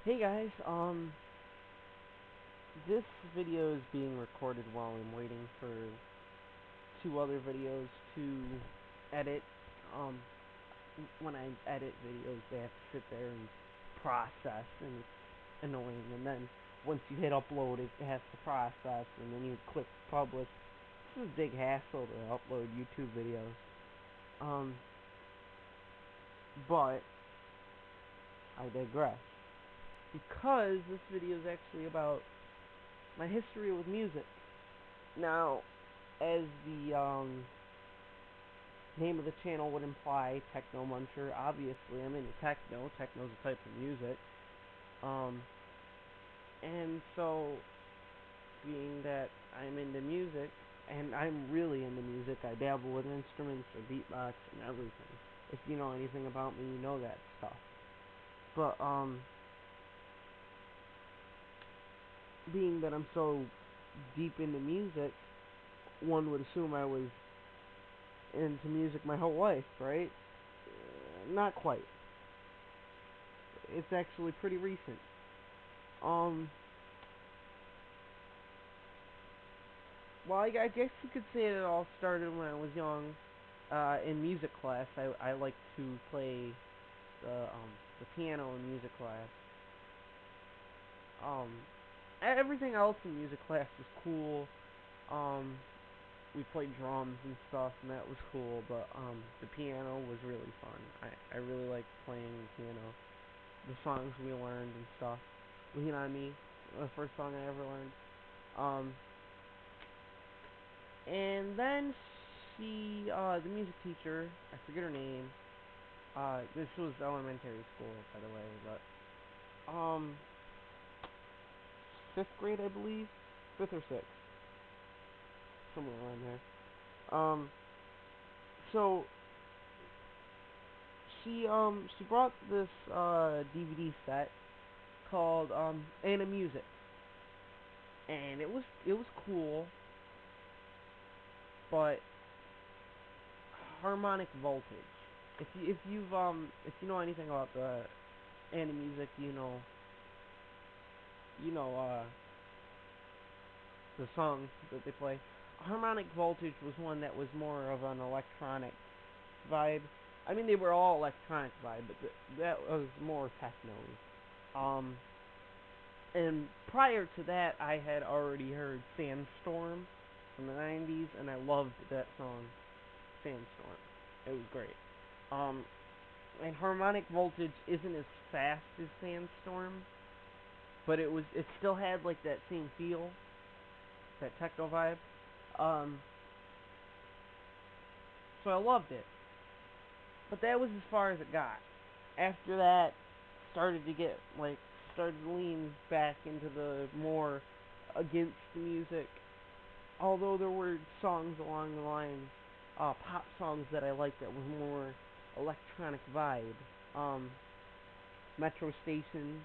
Hey guys, this video is being recorded while I'm waiting for two other videos to edit. Um, when I edit videos, they have to sit there and process, and it's annoying. And then once you hit upload, it has to process, and then you click publish. This is a big hassle to upload YouTube videos. Um, but I digress. Because this video is actually about my history with music. Now, as the name of the channel would imply, Techno Muncher, obviously I'm into techno. Techno's a type of music. Um, and so, being that I'm into music, and I'm really into music, I dabble with instruments or beatbox and everything. If you know anything about me, you know that stuff. But, being that I'm so deep into music, one would assume I was into music my whole life, right? Not quite. It's actually pretty recent. Um, well, I guess you could say it all started when I was young. In music class, I liked to play the piano in music class. Um, everything else in music class was cool. Um, we played drums and stuff, and that was cool. But the piano was really fun. I really liked playing the piano. The songs we learned and stuff. Lean on Me, the first song I ever learned. Um, and then the music teacher, I forget her name. This was elementary school, by the way, but fifth grade, I believe, fifth or sixth, somewhere around there. So she brought this DVD set called Anna Music, and it was cool, but harmonic voltage. If you know anything about the Anna Music, you know the songs that they play. Harmonic Voltage was one that was more of an electronic vibe. I mean, they were all electronic vibe, but that was more techno. Um, and prior to that, I had already heard Sandstorm from the '90s, and I loved that song, Sandstorm. It was great. Um, and Harmonic Voltage isn't as fast as Sandstorm, but it still had like that same feel, that techno vibe. Um, so I loved it. But that was as far as it got. After that, started to get like started to lean back into the more against the music. Although there were songs along the line, pop songs that I liked that was more electronic vibe. Um, Metro Station,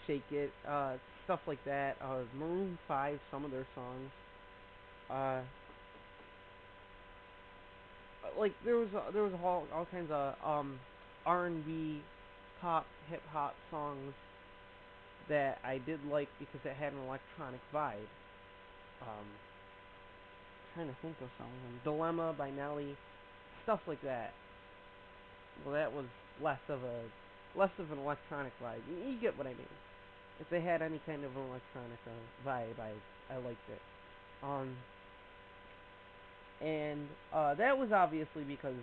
Shake It, stuff like that. Maroon 5, some of their songs. Uh, like there was all kinds of R&B, pop, hip hop songs that I did like because it had an electronic vibe. Um, Trying to think of something. Dilemma by Nelly, stuff like that. Well, that was less of an electronic vibe. You get what I mean. If they had any kind of an electronic vibe, I liked it. Um, and that was obviously because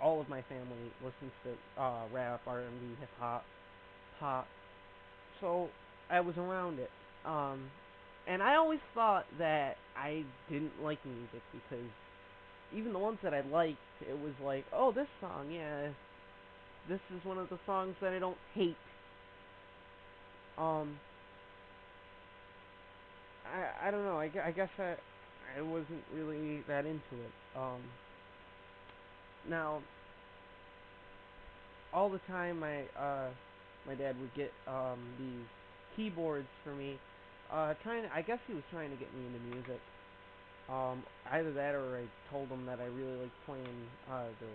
all of my family listens to rap, R&B, hip hop, pop. So I was around it. Um, and I always thought that I didn't like music because even the ones that I liked, it was like, oh, this song, yeah, this is one of the songs that I don't hate. Um, I don't know. I guess I wasn't really that into it. Now all the time my dad would get these keyboards for me. I guess he was trying to get me into music. Either that or I told him that I really liked playing the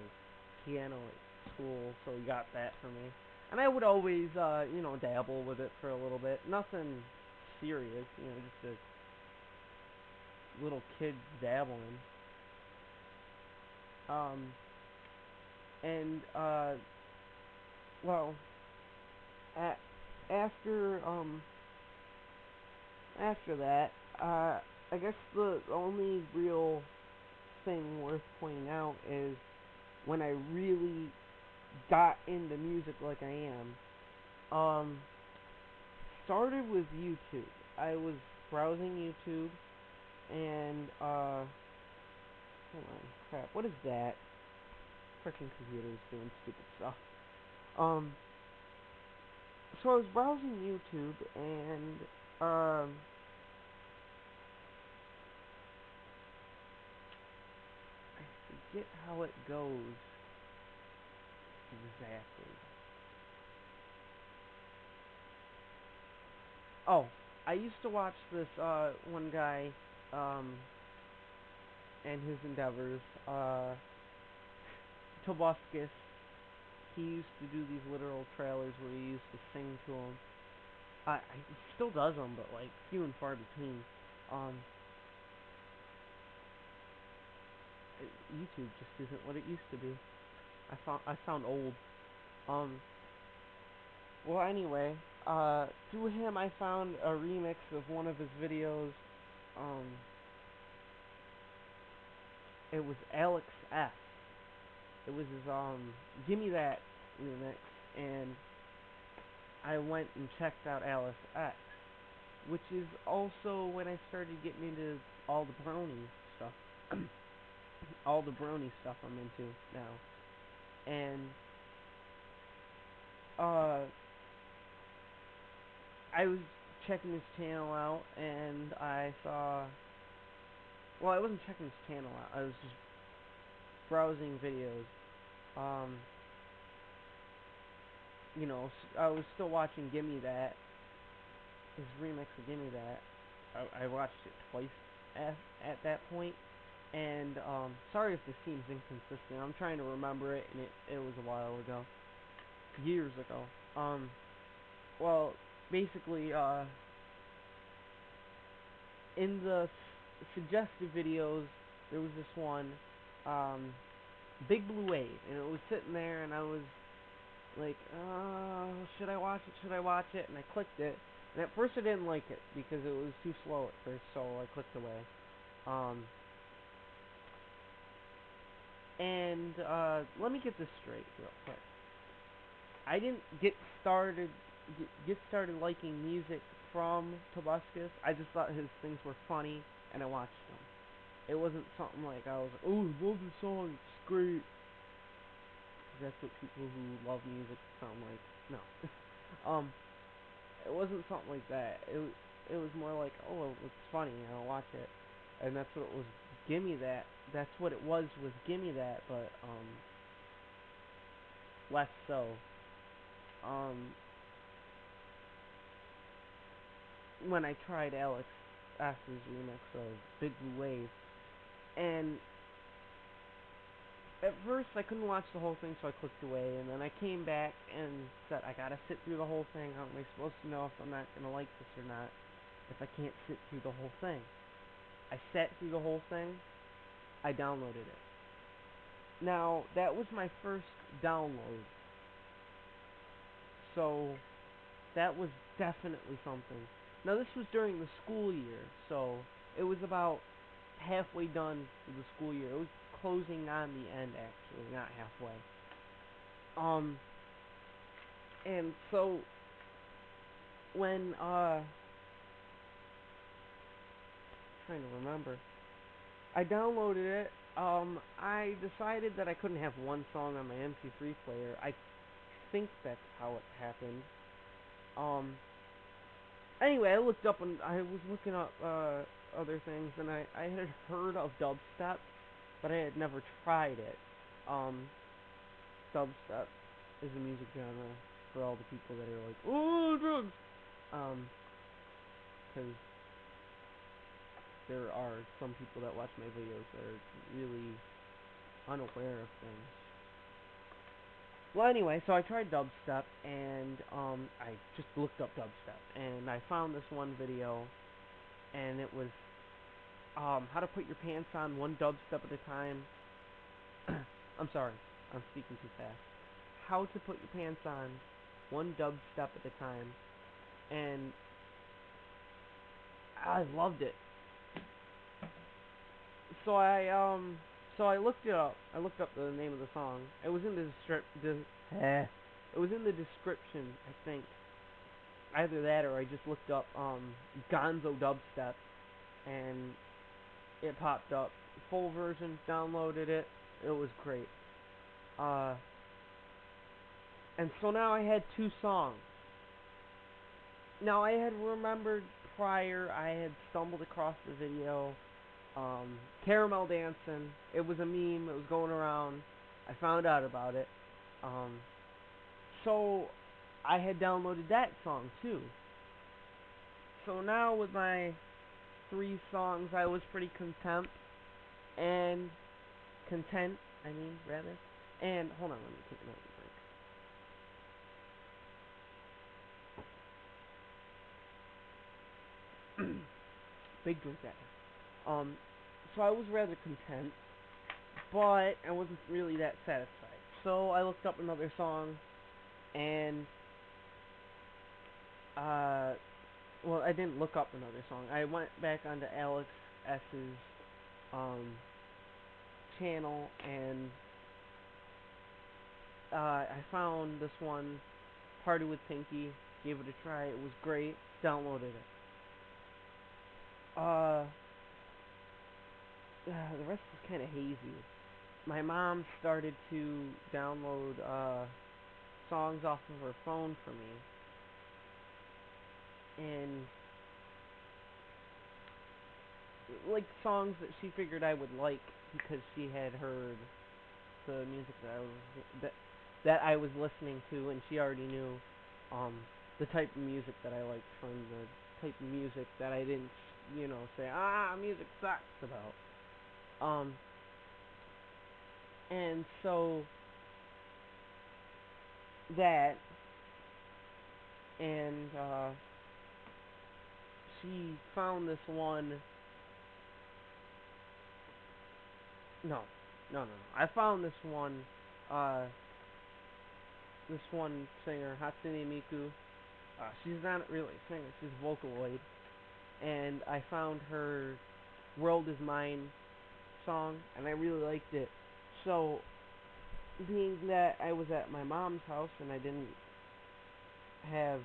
piano at school, so he got that for me. And I would always, dabble with it for a little bit. Nothing serious, just a little kid dabbling. Um, and, well, a- after, after that, I guess the only real thing worth pointing out is when I really got into music like I am. Started with YouTube. I was browsing YouTube and hold on, crap, what is that? Freaking computer's doing stupid stuff. Um, so I was browsing YouTube and I forget how it goes exactly. Oh, I used to watch this one guy um and his endeavors. Tobuscus. He used to do these literal trailers where he used to sing to them. He still does them, but like few and far between. Um, YouTube just isn't what it used to be. I sound old. Um, well anyway, through him I found a remix of one of his videos. Um, it was Alex F. It was his Gimme That remix, and I went and checked out Alice X, which is also when I started getting into all the brony stuff. All the brony stuff I'm into now. And uh I was checking his channel out and I saw, well, I wasn't checking his channel out. I was just browsing videos. Um I was still watching Gimme That, his remix of Gimme That. I watched it twice at that point. And sorry if this seems inconsistent. I'm trying to remember it, and it was a while ago, years ago. Well, basically, in the suggested videos, there was this one, um, Big Blue Wave, and it was sitting there, and I was like, should I watch it? Should I watch it? And I clicked it, and at first I didn't like it because it was too slow at first, so I clicked away. Um, and let me get this straight real quick. I didn't get started liking music from Tobuscus. I just thought his things were funny, and I watched them. It wasn't something like I was like, oh, love this song, it's great. 'Cause that's what people who love music sound like. No, it wasn't something like that. It was more like, oh, it's funny, I'll watch it, and that's what it was. Gimme That. That's what it was with Gimme That, but less so. Um, when I tried Alex S's remix of Big Blue Wave, and at first I couldn't watch the whole thing, so I clicked away, and then I came back and said, I gotta sit through the whole thing. How am I supposed to know if I'm not gonna like this or not if I can't sit through the whole thing? I sat through the whole thing. I downloaded it. Now, that was my first download, so that was definitely something. Now, this was during the school year, so it was about halfway done with the school year. It was closing on the end, actually, not halfway. Um, and so when trying to remember, I downloaded it. I decided that I couldn't have one song on my MP3 player. I think that's how it happened. Um, anyway, I looked up and I was looking up other things, and I had heard of dubstep, but I had never tried it. Um, Dubstep is a music genre for all the people that are like, oh, drugs. Because there are some people that watch my videos that are really unaware of things. Well, anyway, so I tried dubstep, and I just looked up dubstep, and I found this one video, and it was how to put your pants on one dubstep at a time. I'm sorry, I'm speaking too fast. How to put your pants on one dubstep at a time, and I loved it. So I looked it up. I looked up the name of the song. It was in the it was in the description, I think. Either that or I just looked up Gonzo dubstep, and it popped up. Full version, downloaded it. It was great. Uh, and so now I had two songs. Now I had remembered prior, I had stumbled across the video, Caramel Dancing. It was a meme, it was going around. I found out about it. Um, so I had downloaded that song too. So now with my three songs, I was pretty and content, I mean, rather. And, hold on, let me take another drink. Big drink that. So I was rather content, but I wasn't really that satisfied. So I looked up another song, and, well, I didn't look up another song. I went back onto Alex S's, channel, and, I found this one, Party with Pinky, gave it a try, it was great, downloaded it. The rest was kind of hazy. My mom started to download, songs off of her phone for me, and, like, songs that she figured I would like, because she had heard the music that I was listening to, and she already knew the type of music that I liked from the type of music that I didn't, say music sucks about. And so that, and she found this one. No, no, no, no. I found uh, this one singer, Hatsune Miku. She's not really a singer, she's a Vocaloid. And I found her World Is Mine song, and I really liked it. So, being that I was at my mom's house and I didn't have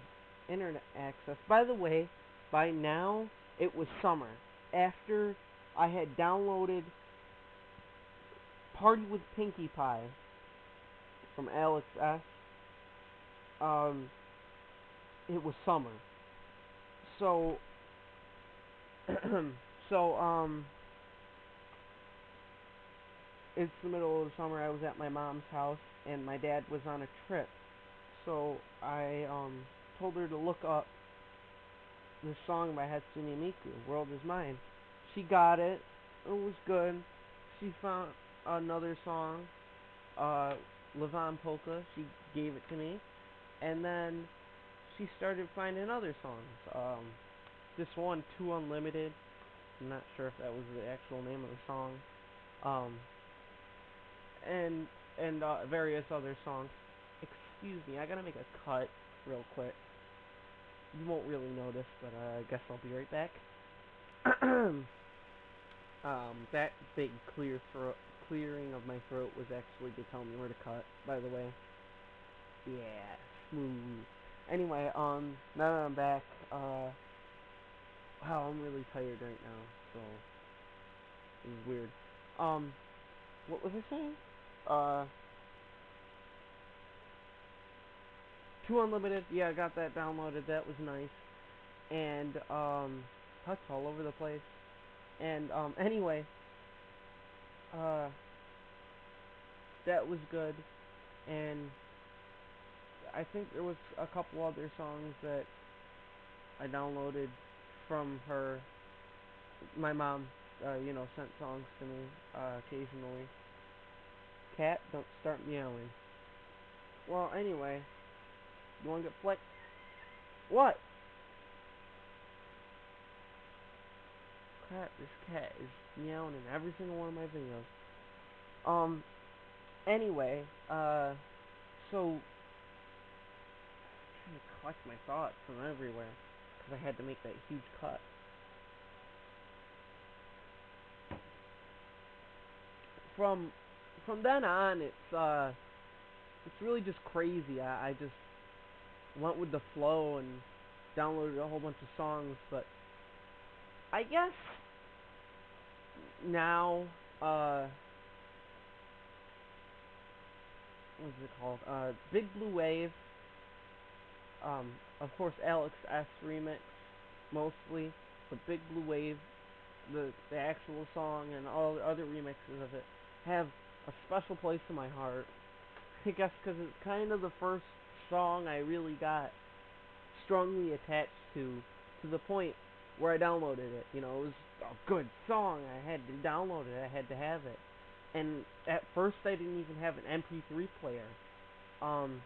internet access. By the way, by now, it was summer. After I had downloaded Party with Pinkie Pie from Alex S., it was summer. So, so, it's the middle of the summer, I was at my mom's house, and my dad was on a trip. So, I, told her to look up this song by Hatsune Miku, World Is Mine. She got it. It was good. She found another song, Levon Polka. She gave it to me. And then she started finding other songs. This one, Too Unlimited. I'm not sure if that was the actual name of the song. And various other songs. Excuse me, I gotta make a cut real quick. You won't really notice, but I guess I'll be right back. That big clearing of my throat was actually to tell me where to cut, by the way. Yeah, smooth. Anyway, now that I'm back, wow, I'm really tired right now, so this is weird. What was I saying? Two Unlimited, yeah, I got that downloaded, that was nice. And, cuts all over the place. And, anyway, that was good. And I think there was a couple other songs that I downloaded from her. My mom, sent songs to me, occasionally. Cat, don't start meowing. Well, anyway, you wanna get flicked? What? Crap, this cat is meowing in every single one of my videos. Anyway, so, I'm trying to collect my thoughts from everywhere, because I had to make that huge cut. From, from then on, it's really just crazy. I just went with the flow and downloaded a whole bunch of songs, but I guess now, what is it called? Big Blue Wave, of course Alex S remix, mostly, but Big Blue Wave, the actual song and all the other remixes of it have a special place in my heart. I guess because it's kind of the first song I really got strongly attached to the point where I downloaded it. You know, it was a good song. I had to download it. I had to have it. And at first, I didn't even have an MP3 player, um,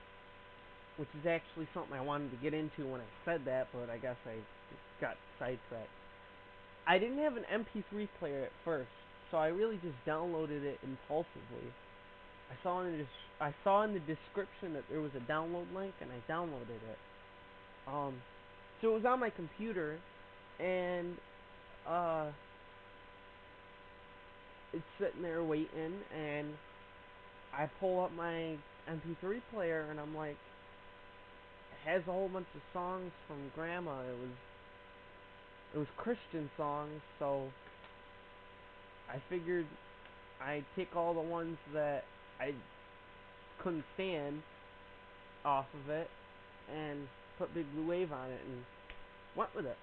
which is actually something I wanted to get into when I said that, but I guess I got sidetracked. I didn't have an MP3 player at first, so I really just downloaded it impulsively. I saw in the description that there was a download link, and I downloaded it. Um, so it was on my computer, and uh, it's sitting there waiting, and I pull up my MP3 player, and I'm like, it has a whole bunch of songs from Grandma. It was Christian songs, so I figured I'd take all the ones that I couldn't stand off of it and put Big Blue Wave on it and went with it.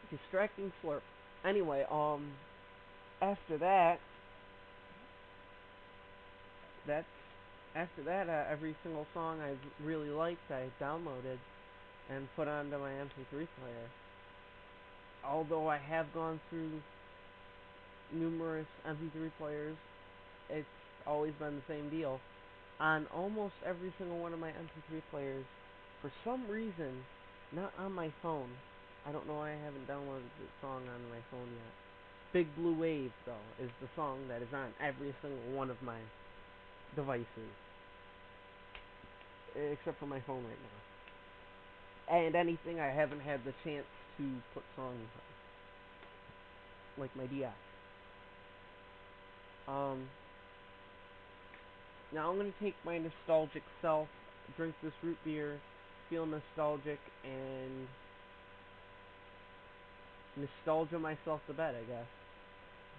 Distracting slurp. Anyway, after that, that's after that, every single song I really liked, I downloaded and put onto my MP3 player. Although I have gone through numerous MP3 players, it's always been the same deal. On almost every single one of my MP3 players, for some reason, not on my phone. I don't know why I haven't downloaded the song on my phone yet. Big Blue Wave, though, is the song that is on every single one of my devices, except for my phone right now. And anything I haven't had the chance to put songs on, like my DS. Now I'm gonna take my nostalgic self, drink this root beer, feel nostalgic, and nostalgia myself to bed, I guess.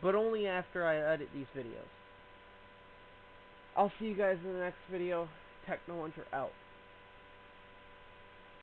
But only after I edit these videos. I'll see you guys in the next video. Techno Hunter out.